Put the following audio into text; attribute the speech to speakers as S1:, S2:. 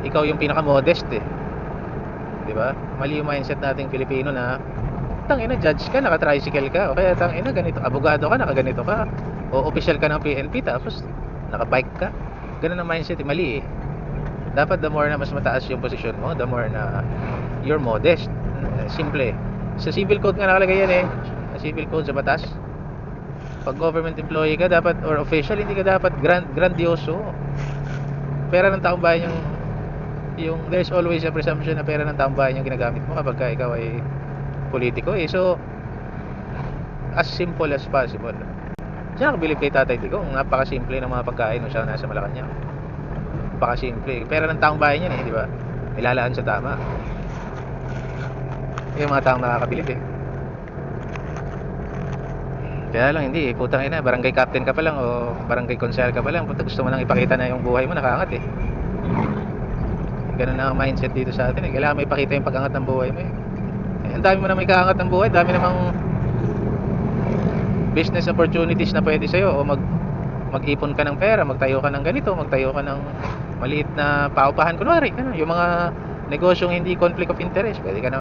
S1: ikaw yung pinaka-modest eh. 'Di ba? Mali yung mindset nating Pilipino na tangina judge ka, naka-tricycle ka, o kaya tangina ganito, abogado ka, nakaganito ka, o official ka ng PNP tapos naka-bike ka. Ganun ang mindset eh, mali eh. Dapat the more na mas mataas yung posisyon mo, the more na you're modest. Simple. Sa civil code nga nakalagay yan eh. Sa civil code sa batas. Pag government employee ka dapat, or official, hindi ka dapat grandioso. Pera ng taong bayan yung there's always a presumption na pera ng taong bayan yung ginagamit mo kapag ka ikaw ay politiko eh. So as simple as possible. Diyan ako bilib kay Tatay Digong. Napakasimple ng mga pagkain nung siya nasa Malacanang. Napakasimple. Pera ng taong bayan yan eh, di ba? Ilalaan sa tama. Yung mga taong nakakabilib eh. Kaya lang hindi eh, putang ina, barangay captain ka pa lang o barangay council ka pa lang, puta gusto mo nang ipakita na yung buhay mo nakaangat eh. Ganun na ang mindset dito sa atin eh. Kailangan may ipakita yung pag-angat ng buhay mo eh. Ang dami mo na may kaangat ng buhay, dami namang business opportunities na pwede sa'yo, o mag-ipon ka ng pera, magtayo ka ng ganito, magtayo ka ng maliit na paupahan kunwari, ano, yung mga negosyong hindi conflict of interest, pwede ka na